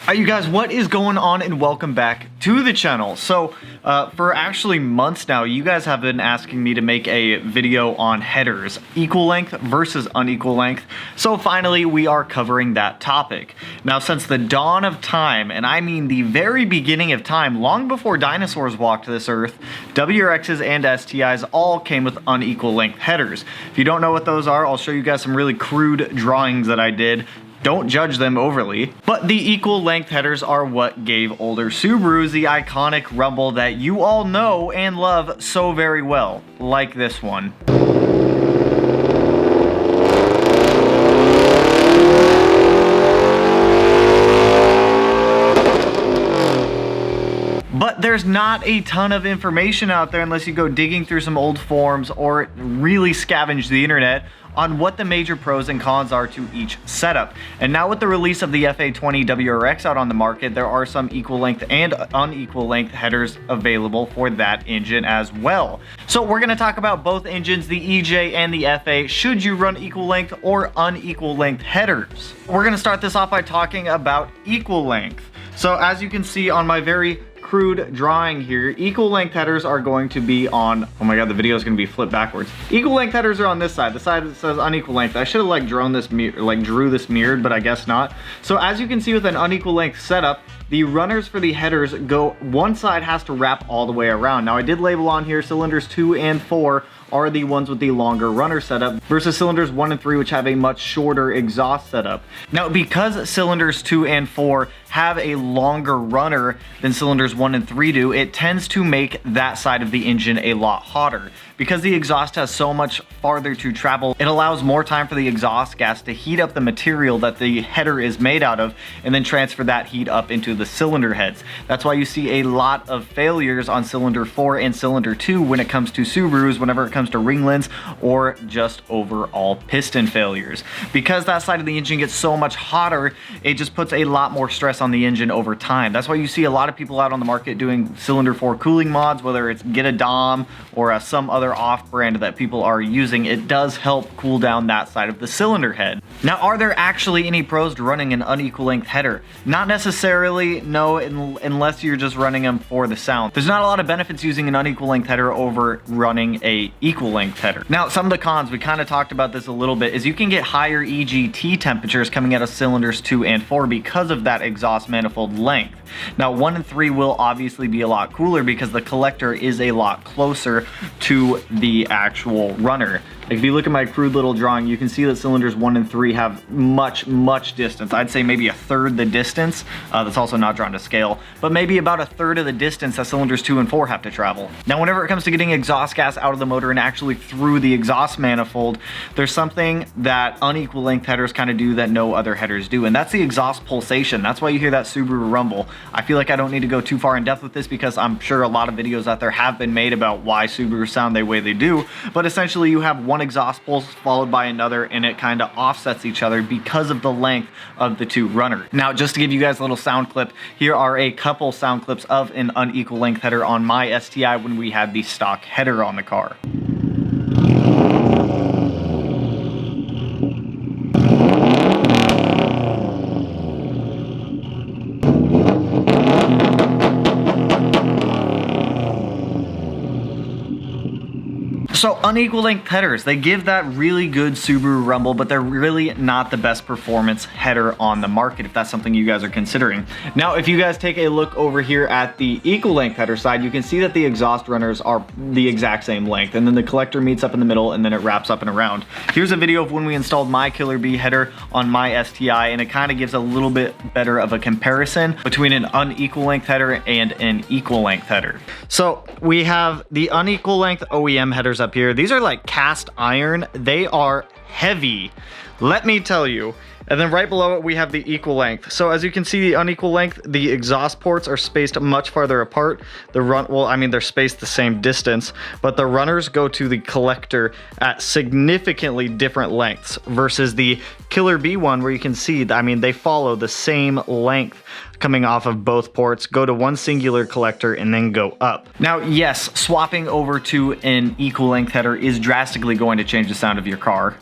Alright, you guys, what is going on, and welcome back to the channel. So for actually months now, you guys have been asking me to make a video on headers, equal length versus unequal length. So finally we are covering that topic. Now, since the dawn of time, and I mean the very beginning of time, long before dinosaurs walked this earth, WRXs and STIs all came with unequal length headers. If you don't know what those are, I'll show you guys some really crude drawings that I did. Don't judge them overly. But the equal length headers are what gave older Subarus the iconic rumble that you all know and love so very well, like this one. But there's not a ton of information out there unless you go digging through some old forums or really scavenge the internet on what the major pros and cons are to each setup. And now with the release of the FA20 WRX out on the market, there are some equal length and unequal length headers available for that engine as well. So we're gonna talk about both engines, the EJ and the FA. Should you run equal length or unequal length headers? We're gonna start this off by talking about equal length. So as you can see on my very crude drawing here, equal length headers are going to be on, oh my god, the video is going to be flipped backwards. Equal length headers are on this side, the side that says unequal length. I should have drew this mirrored, but I guess not. So as you can see with an unequal length setup, the runners for the headers go, one side has to wrap all the way around. Now I did label on here cylinders 2 and 4 are the ones with the longer runner setup versus cylinders 1 and 3, which have a much shorter exhaust setup. Now, because cylinders 2 and 4 have a longer runner than cylinders 1 and 3 do, it tends to make that side of the engine a lot hotter. Because the exhaust has so much farther to travel, it allows more time for the exhaust gas to heat up the material that the header is made out of and then transfer that heat up into the cylinder heads. That's why you see a lot of failures on cylinder 4 and cylinder 2 when it comes to Subarus, whenever it comes to ringlets or just overall piston failures. Because that side of the engine gets so much hotter, it just puts a lot more stress on the engine over time. That's why you see a lot of people out on the market doing cylinder 4 cooling mods, whether it's Get a Dom or some other off-brand that people are using. It does help cool down that side of the cylinder head. Now, are there actually any pros to running an unequal length header? Not necessarily, no, unless you're just running them for the sound. There's not a lot of benefits using an unequal length header over running a equal length header. Now, some of the cons, we kind of talked about this a little bit, is you can get higher EGT temperatures coming out of cylinders 2 and 4 because of that exhaust manifold length. Now, 1 and 3 will obviously be a lot cooler because the collector is a lot closer to the actual runner. If you look at my crude little drawing, you can see that cylinders 1 and 3 have much distance. I'd say maybe a third the distance. That's also not drawn to scale, but maybe about a third of the distance that cylinders 2 and 4 have to travel. Now, whenever it comes to getting exhaust gas out of the motor and actually through the exhaust manifold, there's something that unequal length headers kind of do that no other headers do, and that's the exhaust pulsation. That's why you hear that Subaru rumble. I feel like I don't need to go too far in depth with this because I'm sure a lot of videos out there have been made about why Subaru sound the way they do, but essentially you have one exhaust pulse followed by another, and it kind of offsets each other because of the length of the two runners. Now, just to give you guys a little sound clip, here are a couple sound clips of an unequal length header on my STI when we had the stock header on the car. So unequal length headers, they give that really good Subaru rumble, but they're really not the best performance header on the market if that's something you guys are considering. Now, if you guys take a look over here at the equal length header side, you can see that the exhaust runners are the exact same length, and then the collector meets up in the middle and then it wraps up and around. Here's a video of when we installed my Killer Bee header on my STI, and it kind of gives a little bit better of a comparison between an unequal length header and an equal length header. So we have the unequal length OEM headers up here. These are like cast iron. They are heavy, let me tell you. And then right below it, we have the equal length. So as you can see, the unequal length, the exhaust ports are spaced much farther apart. They're spaced the same distance, but the runners go to the collector at significantly different lengths versus the Killer Bee one, where you can see, they follow the same length coming off of both ports, go to one singular collector, and then go up. Now, yes, swapping over to an equal length header is drastically going to change the sound of your car.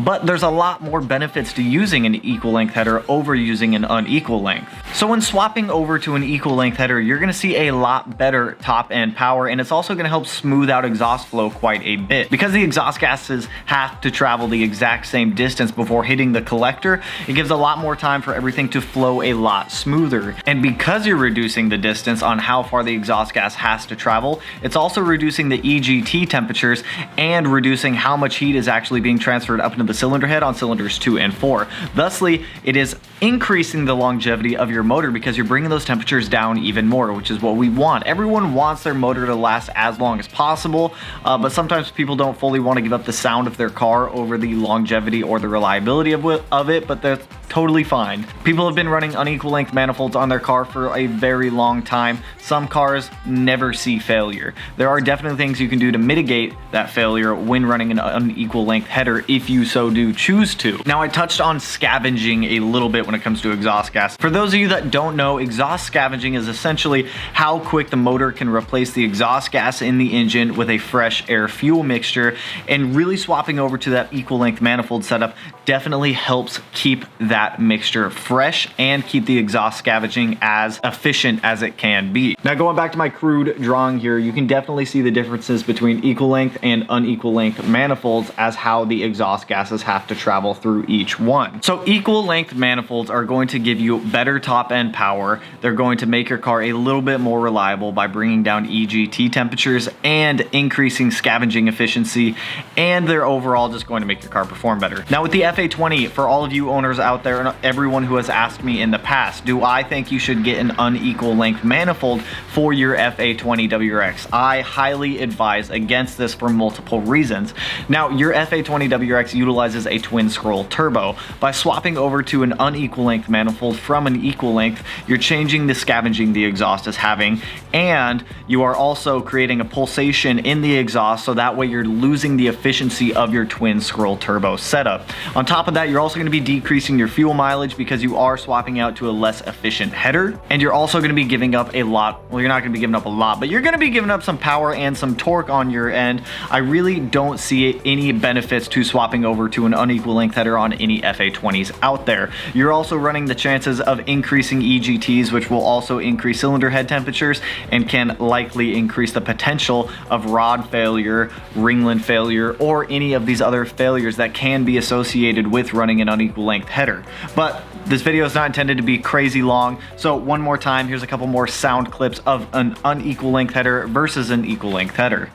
but there's a lot more benefits to using an equal length header over using an unequal length. So when swapping over to an equal length header, you're going to see a lot better top end power, and it's also going to help smooth out exhaust flow quite a bit. Because the exhaust gases have to travel the exact same distance before hitting the collector, it gives a lot more time for everything to flow a lot smoother. And because you're reducing the distance on how far the exhaust gas has to travel, it's also reducing the EGT temperatures and reducing how much heat is actually being transferred up into the cylinder head on cylinders 2 and 4. Thusly, it is increasing the longevity of your motor because you're bringing those temperatures down even more, which is what we want. Everyone wants their motor to last as long as possible, but sometimes people don't fully want to give up the sound of their car over the longevity or the reliability of it, but that's totally fine. People have been running unequal length manifolds on their car for a very long time. Some cars never see failure. There are definitely things you can do to mitigate that failure when running an unequal length header if you so do choose to. Now, I touched on scavenging a little bit when it comes to exhaust gas. For those of you that don't know, exhaust scavenging is essentially how quick the motor can replace the exhaust gas in the engine with a fresh air fuel mixture, and really swapping over to that equal length manifold setup definitely helps keep that mixture fresh and keep the exhaust scavenging as efficient as it can be. Now, going back to my crude drawing here, you can definitely see the differences between equal length and unequal length manifolds as how the exhaust gases have to travel through each one. So equal length manifolds are going to give you better top end power. They're going to make your car a little bit more reliable by bringing down EGT temperatures and increasing scavenging efficiency, and they're overall just going to make your car perform better. Now, with the FA20, for all of you owners out there and everyone who has asked me in the past, do I think you should get an unequal length manifold for your FA20 WRX? I highly advise against this for multiple reasons. Now, your FA20 WRX utilizes a twin scroll turbo. By swapping over to an unequal length manifold from an equal length, you're changing the scavenging the exhaust is having, and you are also creating a pulsation in the exhaust, so that way you're losing the efficiency of your twin scroll turbo setup. On top of that, you're also going to be decreasing your fuel mileage because you are swapping out to a less efficient header, and you're also going to be giving up a lot. Well, you're not going to be giving up a lot, but you're going to be giving up some power and some torque on your end. I really don't see any benefits to swapping over to an unequal length header on any FA20s out there. You're also running the chances of increasing EGTs, which will also increase cylinder head temperatures and can likely increase the potential of rod failure, ringland failure, or any of these other failures that can be associated with running an unequal length header. But this video is not intended to be crazy long, so one more time, here's a couple more sound clips of an unequal length header versus an equal length header.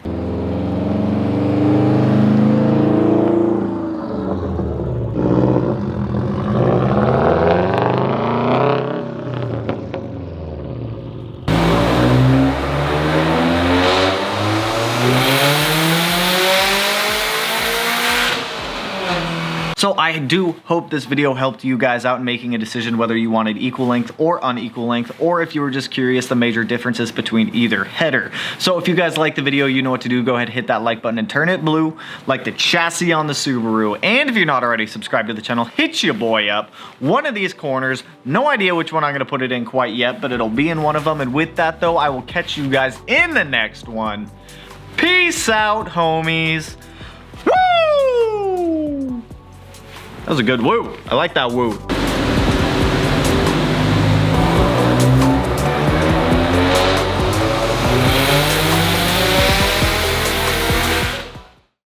So I do hope this video helped you guys out in making a decision whether you wanted equal length or unequal length, or if you were just curious the major differences between either header. So if you guys like the video, you know what to do. Go ahead, hit that like button and turn it blue like the chassis on the Subaru. And if you're not already subscribed to the channel, hit your boy up. One of these corners, no idea which one I'm going to put it in quite yet, but it'll be in one of them. And with that though, I will catch you guys in the next one. Peace out, homies. Woo! That was a good woo. I like that woo.